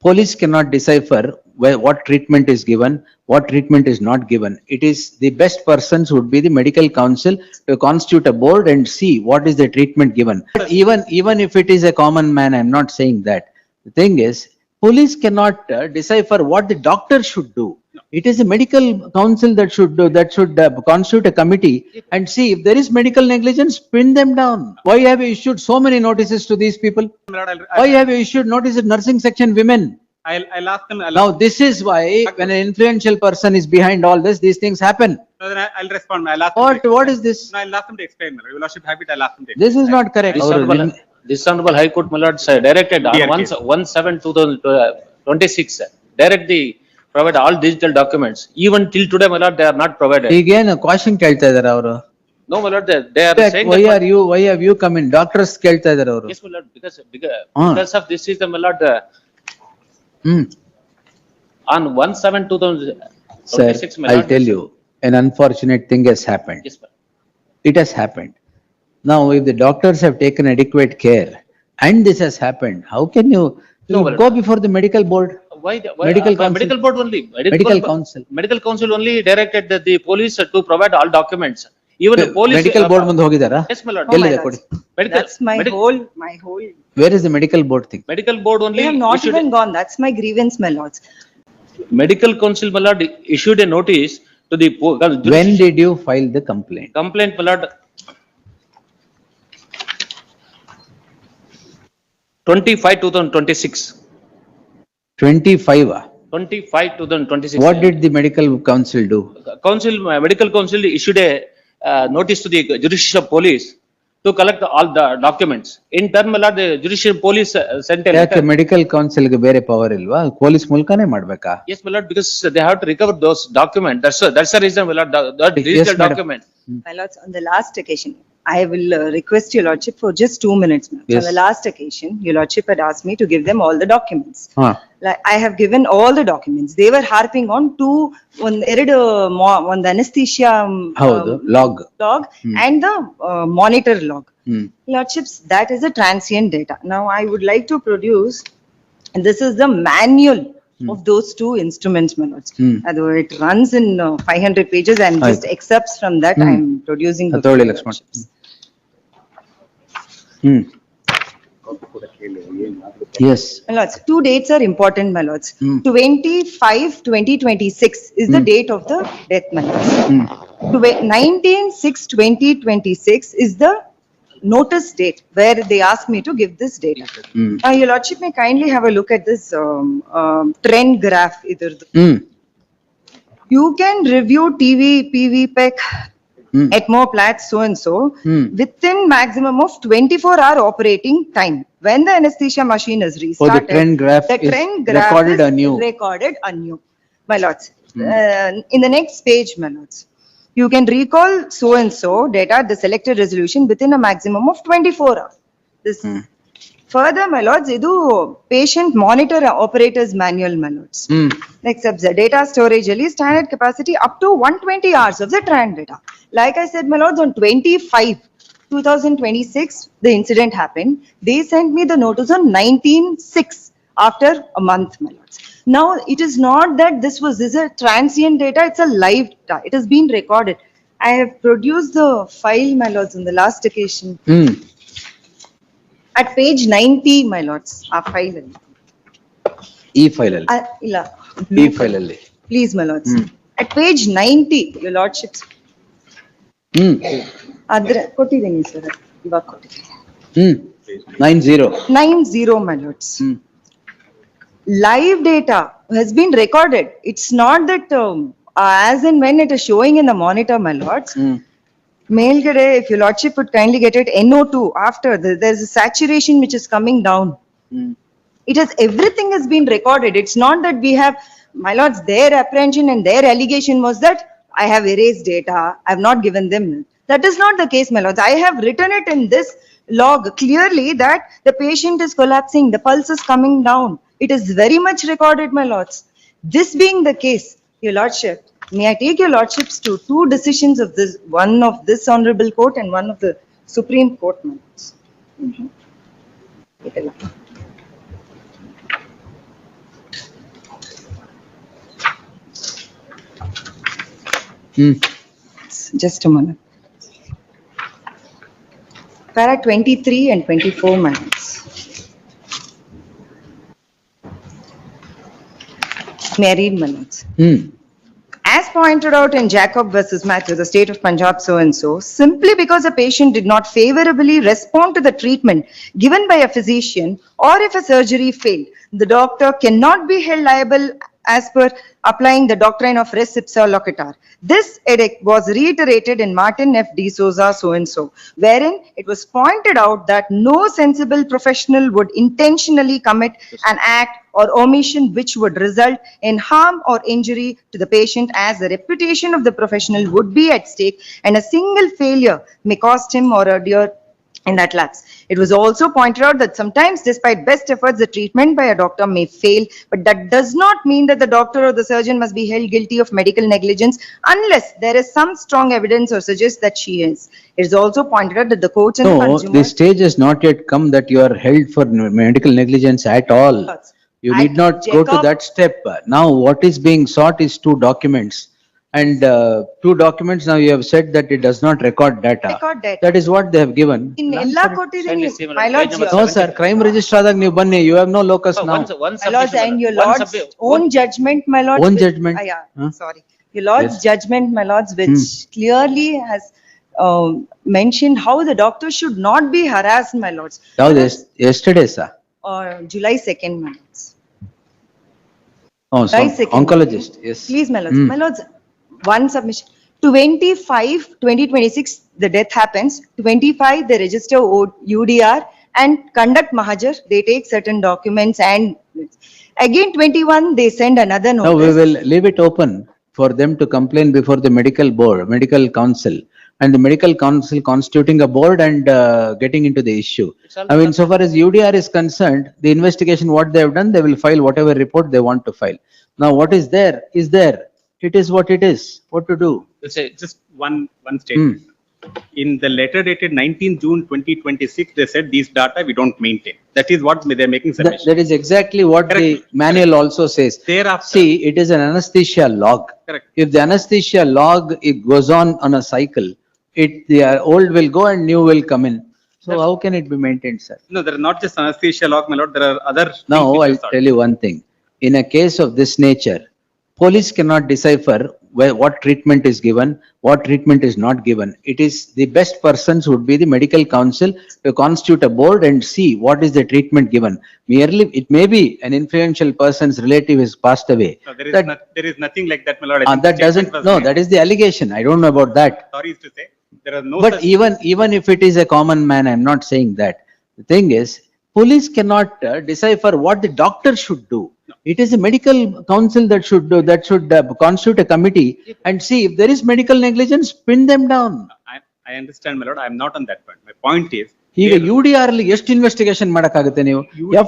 Police cannot decipher what treatment is given, what treatment is not given. It is the best persons would be the medical council to constitute a board and see what is the treatment given. Even if it is a common man, I'm not saying that. The thing is, police cannot decipher what the doctor should do. It is a medical council that should do, that should constitute a committee and see if there is medical negligence, pin them down. Why have you issued so many notices to these people? Why have you issued notices nursing section women? I'll ask them. Now, this is why when an influential person is behind all this, these things happen. No, then I'll respond. I'll ask them. What is this? No, I'll ask them to explain. Your Lordship, have it. I'll ask them to explain. This is not correct. This Honorable High Court, my lord, directed on 1/7/2026, direct the provide all digital documents. Even till today, my lord, they are not provided. Again, a question kelta idara avaru. No, my lord, they are saying. Why have you come in? Doctors kelta idara avaru. Yes, my lord, because of this is the, my lord, on 1/7/2026, Sir, my I'll lord. tell you, an unfortunate thing has happened. Yes, ma'am. It has happened. Now, if the doctors have taken adequate care and this has happened, how can you go before the medical board? Why? Medical council. Medical board only. Medical council. Medical council only directed the police to provide all documents. Even the police. Medical board munde hogidara? Yes, my lord. Oh, my Ellide lord. kodi. That's my whole. Where is the medical board thing? Medical board only. They have not issued- even gone. That's my grievance, my lords. Medical council, my lord, issued a notice to the. When did you file the complaint? Complaint, my lord. 25/2026. 25. 25/2026. What did the medical council do? Medical council issued a notice to the judicial police to collect all the documents. In turn, my lord, the judicial police sent a ಯಾಕೆ letter. Medical council ಗೆ ಬೇರೆ power ಇಲ್ವಾ? Police ಮೂಲಕನೇ ಮಾಡ್ಬೇಕಾ? Yes, my lord, because they have to recover those documents. That's the reason, my lord, that Yes, digital madam. document. My lords, on the last occasion, I will request your lordship for just 2 minutes. Ma'am. Yes. On the last occasion, your lordship had asked me to give them all the documents. ಹಾ. Like, I have given all the documents. They were harping on one the anesthesia ಹೌದು, log. log and the monitor log. Hmm. Lordships, that is a transient data. Now, I would like to produce, and this is the manual of those two instruments, my lords. Although it runs in 500 pages and just excerpts from that, I am producing. the Atoli Lakshman. lordships. Yes. My lords, two dates are important, my lords. 25/2026 is the date of the death, my lords. 19/6/2026 is the notice date where they asked me to give this data. Your lordship may kindly have a look at this trend graph. You can review TV, PV, PEC, ECMO, PLATS, so and so, within maximum of 24-hour operating time. When the anesthesia machine is restarted, the trend graph the is trend graph recorded is anew. recorded anew. My lords, in the next page, my lords, you can recall so and so data at the selected resolution within a maximum of 24 hours. This further, my lords, idu patient monitor operators manual, my lords. Except the data storage ali standard capacity up to 120 hours of the trend data. Like I said, my lords, on 25/2026, the incident happened. They sent me the notice on 19/6 after a month, my lords. Now, it is not that this is a transient data, it's a live data. It has been recorded. I have produced the file, my lords, on the last occasion. At page 90, my lords, our file. ಈ file ಅಲ್ಲಿ. Illa. ಈ file ಅಲ್ಲಿ. Please, my lords. At page 90, your lordships. Adra, ಕೊಟ್ಟಿದ್ದೀನಿ sir. ಇವಾಗ ಕೊಟ್ಟಿದ್ದೀನಿ. 90. 90, my lords. Live data has been recorded. It's not that as and when it is showing in the monitor, my lords. Mailgade, if your lordship would kindly get it, NO2 after there's a saturation which is coming down. It has, everything has been recorded. It's not that we have, my lords, their apprehension and their allegation was that I have erased data, I have not given them. That is not the case, my lords. I have written it in this log clearly that the patient is collapsing, the pulse is coming down. It is very much recorded, my lords. This being the case, your lordship, may I take your lordships to two decisions of this, one of this honorable court and one of the Supreme Court, my lords. Take a look. Just a minute. Para 23 and 24 minutes. May I read minutes? As pointed out in Jacob versus Matthew, the state of Punjab so and so, simply because a patient did not favorably respond to the treatment given by a physician or if a surgery failed, the doctor cannot be held liable as per applying the doctrine of res ipsa loquitur. This edict was reiterated in Martin F. D'Souza so and so, wherein it was pointed out that no sensible professional would intentionally commit an act or omission which would result in harm or injury to the patient, as the reputation of the professional would be at stake and a single failure may cost him or her dear in that lapse. It was also pointed out that sometimes despite best efforts, the treatment by a doctor may fail, but that does not mean that the doctor or the surgeon must be held guilty of medical negligence unless there is some strong evidence or suggests that she is. It is also pointed out that the courts and the No, consumer. the stage has not yet come that you are held for medical negligence at all. You At need not go to Jacob- that step. Now, what is being sought is two documents. And two documents, now you have said that it does not record data. Record data. That is what they have given. In Plan Ella for it. ಕೊಟ್ಟಿದ್ದೀನಿ, Send it, my lords, page number your- No, sir, crime register adag ನೀವು ಬನ್ನಿ, you have no locus now. my lords and your lords own judgment, my lords. Own which- judgment? Yeah, Huh? sorry. Your lords Yes. judgment, my lords, which clearly has mentioned how the doctor should not be harassed, my lords. Now, yesterday, sir. July 2nd, my lords. Oh, so, July 2nd. oncologist, yes. Please, my lords. My lords, one submission. 2026, the death happens. 25, they register UDR and conduct Mahajar. They take certain documents and again 21, they send another Now, we notice. will leave it open for them to complain before the medical board, medical council. And the medical council constituting a board and getting into the issue. I mean, so far as UDR is concerned, the investigation, what they have done, they will file whatever report they want to file. Now, what is there is there. It is what it is. What to do? Just one statement. In the letter dated 19 June 2026, they said these data we don't maintain. That is what they're making submission. That is exactly what the manual also says. Thereafter. See, it is an anesthesia log. Correct. If the anesthesia log, it goes on a cycle, the old will go and new will come in. So how can it be maintained, sir? No, there are not just anesthesia log, my lord, there are other. things Now, which are I'll sought. tell you one thing. In a case of this nature, police cannot decipher what treatment is given, what treatment is not given. It is the best persons would be the medical council to constitute a board and see what is the treatment given. Merely, it may be an influential person's relative has passed away. No, there is That- there is nothing like that, my lord. I think That the statement doesn't, was no, made. that is the allegation. I don't know about that. Sorry to say, there are no But such. even if it is a common man, I'm not saying that. The thing is, police cannot decipher what the doctor should do. It is a medical council that should do, that should constitute a committee and see if there is medical negligence, pin them down. I understand, my lord, I am not on that point. My point is. ಈಗ UDR ಅಲ್ಲಿ ಎಷ್ಟು investigation ಮಾಡಕ್ಕಾಗುತ್ತೆ ನೀವು?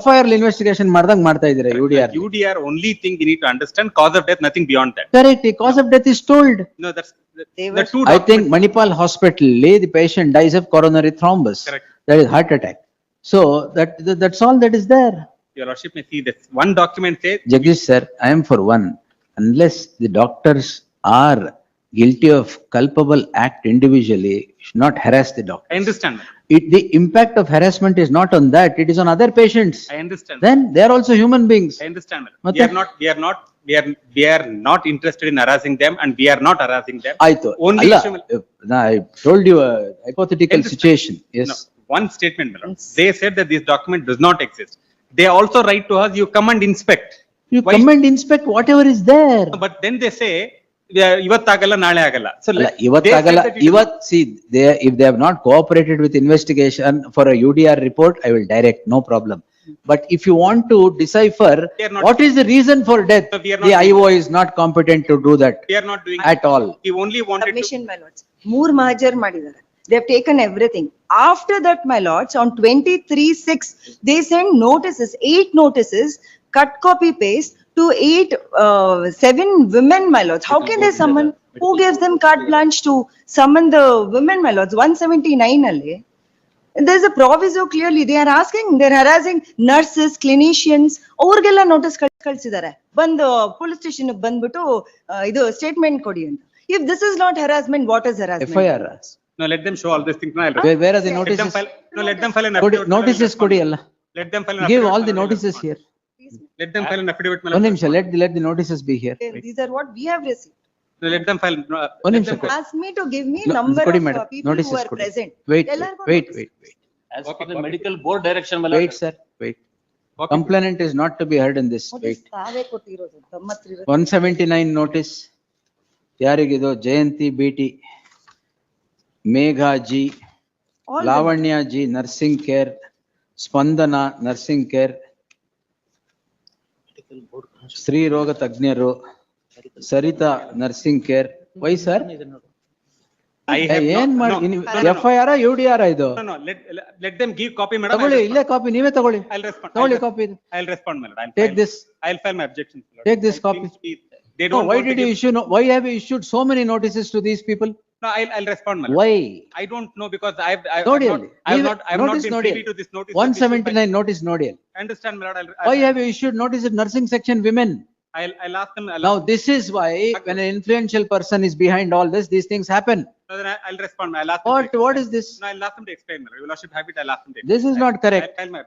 FIR investigation ಮಾಡ್ದಂಗ್ ಮಾಡ್ತಾ ಇದ್ದೀರಾ UDR? UDR only thing you need to understand cause of death, nothing beyond that. Correct, the cause of death is told. No, that's They the were- two I think documents. Manipal Hospital, the patient dies of coronary thrombus. Correct. That is heart attack. So that's all that is there. Your lordship may see this. One document says, Jagdish sir, I am for one. Unless the doctors are guilty of culpable act individually, you should not harass the doctor. I understand, The impact of harassment is not on that, it is on other patients. I understand. Then they are also human beings. I understand. Matte? We are not interested in harassing them and we are not harassing them. Aito. Only Allah, issue will- I told you a hypothetical Understand. situation, yes. No, one statement, my lord. They said that this document does not exist. They also write to us, you come and inspect. You Why- come and inspect whatever is there. But then they say, ivattagala, nale agala. So ಅಲ್ಲ, they said ಇವತ್ತಾಗಲ್ಲ, that it is- see, if they have not cooperated with investigation for a UDR report, I will direct, no problem. But if you want to decipher, They are not- what is the reason for death? So we are The not IO is not competent to do that We are not doing. at all. He only wanted to. Submission, my lords. Moor Mahajar ಮಾಡಿದ್ದಾರೆ. They have taken everything. After that, my lords, on 23/6, they send notices, 8 notices, cut copy paste to 7 women, my lords. How can they summon? Who gives them carte blanche to summon the women, my lords? 179 ಅಲ್ಲಿ. There's a proviso clearly. They are asking, they're harassing nurses, clinicians, ಅವ್ರಿಗೆಲ್ಲ notice ಕಳ್ಸಿದ್ದಾರೆ. ಬಂದು police station ಬಂದ್ಬಿಟ್ಟು ಇದು statement ಕೊಡಿ ಅಂತ. If this is not harassment, what is harassment? FIR. No, let them show all these things. No, I'll Where are the let them notices? file, no, let them file an Kodi- affidavit. I'll Notices respond. kodi alla. Let them file an Give affidavit. all the I'll notices respond. here. Let them file an affidavit. One nimsha, let the notices be here. These are what we have received. No, let them file. No, One let nimsha. them file. Ask me to give me No, number kodi of madam, people who notices are kodi. present. Wait, Tell wait, her about wait, notice. wait, wait. As per the medical board direction, my Wait, lord. sir, wait. Copy. Complainant is not to be heard in this, What wait. is ತಾವೇ ಕೊಟ್ಟಿರೋದು? ಗಮ್ಮತ್ ಇರೋದು. 179 notice. ಯಾರಿಗಿದು? Jayanti BT, Megha G, All Lavanya G, nursing care, Spandana, nursing care, Sri Roga Tagnyaru, Sarita, nursing care. Why, sir? I have ಏನ್ not, ಮಾಡಿ no, no, no, FIR UDR ಇದು? no, no, let them give copy, madam. I'll ತಗೊಳ್ಳಿ, respond. ಇಲ್ಲೇ copy ನೀವೇ ತಗೊಳ್ಳಿ. I'll respond. ತಗೊಳ್ಳಿ I'll copy. I'll respond, my lord. I'll Take file- this. I'll file my objections. my lord. Take this I copy. think They No, don't why want to did you give. issue, why have you issued so many notices to these people? No, I'll respond, my lord. Why? I don't know because I've Nodial. I've not Notice been nodial. privy to this notice. that issued by- 179 notice nodial. I understand, my lord. Why have you issued notice at nursing section women? I'll ask them. Now, this is why when an influential person is behind all this, these things happen. No, then I'll respond. I'll ask them. to What explain. is this? No, I'll ask them to explain, my lord. Your lordship have it, I'll ask them to explain. This is not correct. I'll file my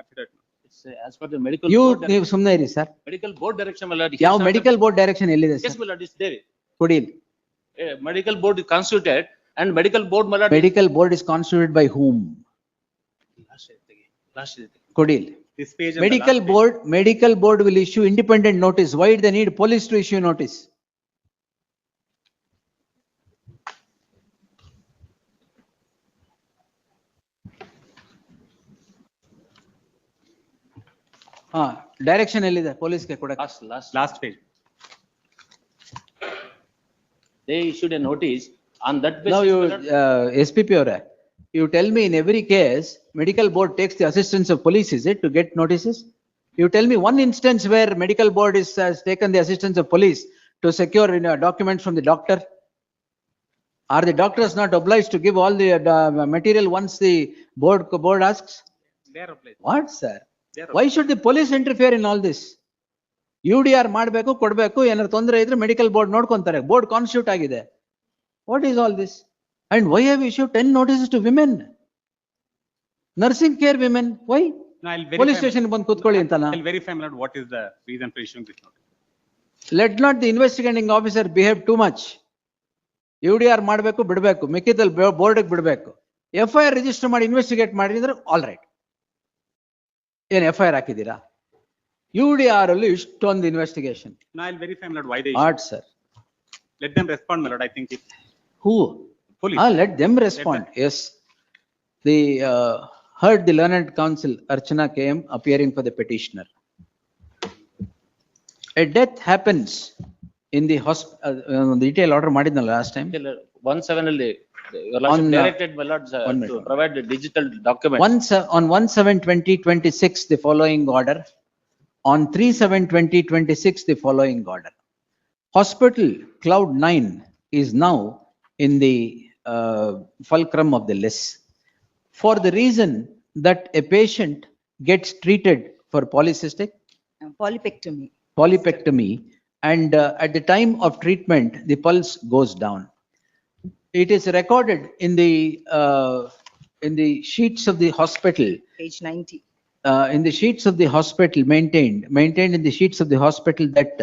affidavit. It's, as per the medical You, board, ನೀವು ಸುಮ್ನೆ ಇರಿ sir. medical board direction, my lord. ಯಾವ medical board direction ಎಲ್ಲಿದೆ Yes, sir? my lord, it's there. ಕೊಡಿ. Medical board is constituted and medical board, my lord. Medical board is constituted by whom? Last. ಕೊಡಿ. This page. and the Medical board will issue independent notice. Why do they need police to issue notice? Direction ಎಲ್ಲಿದೆ ಪೊಲೀಸ್ಗೆ ಕೊಡಕ್ಕೆ? last page. They issued a notice on that Now basis. you, my lord. SPP ಅವರೇ, you tell me in every case, medical board takes the assistance of police, is it, to get notices? You tell me one instance where medical board has taken the assistance of police to secure documents from the doctor? Are the doctors not obliged to give all the material once the board asks? They are obliged. What, sir? They are Why should the police interfere in all this? UDR ಮಾಡ್ಬೇಕು, ಕೊಡ್ಬೇಕು, ಏನಾದ್ರು ತೊಂದರೆ ಇದ್ರೆ medical board ನೋಡ್ಕೊಂತಾರೆ. Board constitute ಆಗಿದೆ. What is all this? And why have you issued 10 notices to women? Nursing care women, why? No, I'll Police verify. station ಬಂದು ಕೂತ್ಕೊಳ್ಳಿ ಅಂತನಾ? I'll verify, my lord, what is the reason for issuing this notice. Let not the investigating officer behave too much. UDR ಮಾಡ್ಬೇಕು, ಬಿಡ್ಬೇಕು, ಮಿಕ್ಕಿದಲ್ಲಿ board ಬಿಡ್ಬೇಕು. FIR register ಮಾಡಿ investigate ಮಾಡಿದ್ರೆ all right. ಏನ್ FIR ಹಾಕಿದ್ದೀರಾ? UDR ಅಲ್ಲಿ ಇಷ್ಟೊಂದು investigation. No, I'll verify, my lord, why they What, sir? let them respond, my lord. I think it. Who? Police. Let them respond, yes. The, heard the learned counsel Archana KM appearing for the petitioner. A death happens in the detail order ಮಾಡಿದ್ನಲ್ಲ last time. 17 ಅಲ್ಲಿ, your lordship On, directed, my lord, one minute. to provide the digital document. On 1/7/2026, the following order. On 3/7/2026, the following order. Hospital Cloud 9 is now in the fulcrum of the list for the reason that a patient gets treated for polycystic polypectomy and at the time of treatment the pulse goes down. It is recorded in the sheets of the hospital, Page 90. in the sheets of the hospital maintained in the sheets of the hospital that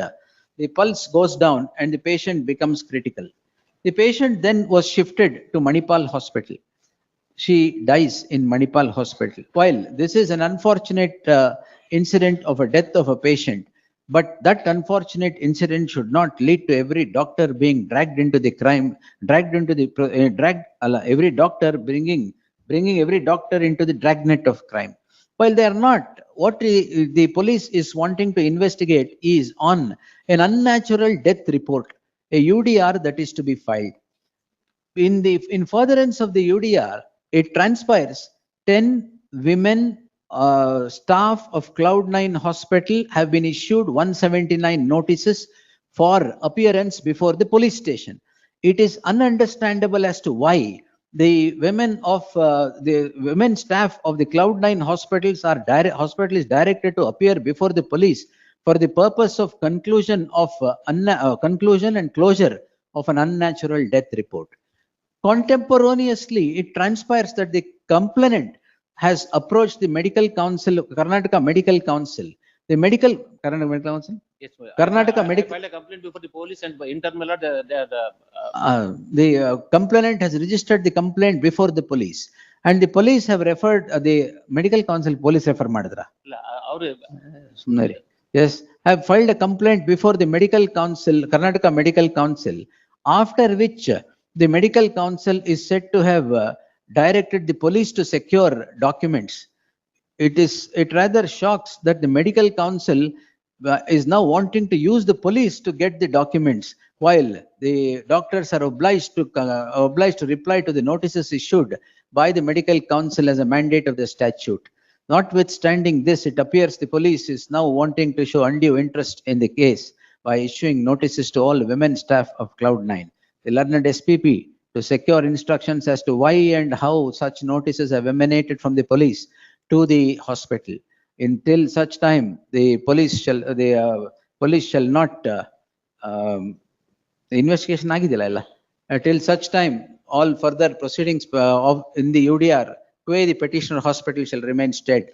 the pulse goes down and the patient becomes critical. The patient then was shifted to Manipal Hospital. She dies in Manipal Hospital. While this is an unfortunate incident of a death of a patient, but that unfortunate incident should not lead to every doctor being dragged into the crime, every doctor bringing every doctor into the dragnet of crime. While they are not, what the police is wanting to investigate is on an unnatural death report, a UDR that is to be filed. In furtherance of the UDR, it transpires 10 women staff of Cloud9 Hospital have been issued 179 notices for appearance before the police station. It is ununderstandable as to why the women staff of the Cloud9 hospitals hospital is directed to appear before the police for the purpose of conclusion and closure of an unnatural death report. Contemporaneously, it transpires that the complainant has approached the medical council, Karnataka Medical Council. The Karnataka Medical Council? Yes, sir. Karnataka I Medical- filed a complaint before the police and by internal law, The complainant has registered the complaint before the police. And the police have referred, the medical council police refer madidra. ಅವ್ರು Yes, have filed a complaint before the medical council, Karnataka Medical Council, after which the medical council is said to have directed the police to secure documents. It rather shocks that the medical council is now wanting to use the police to get the documents, while the doctors are obliged to reply to the notices issued by the medical council as a mandate of the statute. Notwithstanding this, it appears the police is now wanting to show undue interest in the case by issuing notices to all women staff of Cloud9. The learned SPP to secure instructions as to why and how such notices have emanated from the police to the hospital. Until such time, the police shall not, the investigation agidilla illa. Till such time, all further proceedings in the UDR, the petitioner hospital shall remain stayed.